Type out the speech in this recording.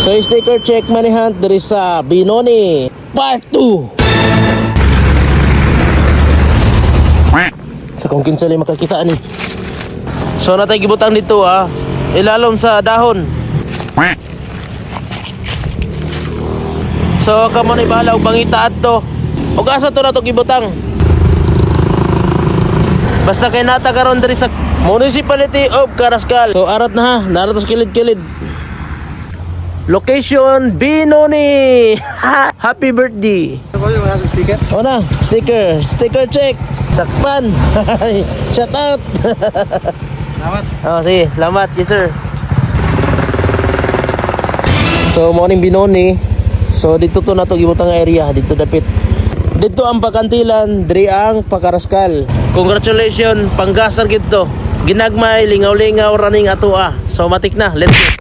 So sticker check manihan diri sa Binoni Part 2. Sa kung kinsali makakita ni. So natay gibutang dito ilalom sa dahon. So kamo ni bahala og pangita adto. Ug asa to nato gibutang. Basta kay nata karon diri sa Municipality of Carrascal. So arat na narat sa kilid-kilid. Location Binoni. Happy birthday. O na, sticker check. Sakpan. Shout out. Salamat. Sige, salamat. Yes sir. So morning Binoni. So dito to nato gibutang area, dito dapit. Dito ang Pakantilan, diri ang Pakarascal. Congratulations, panggasar gito. Ginagmay, lingaw-lingaw running ato So matik na, let's go.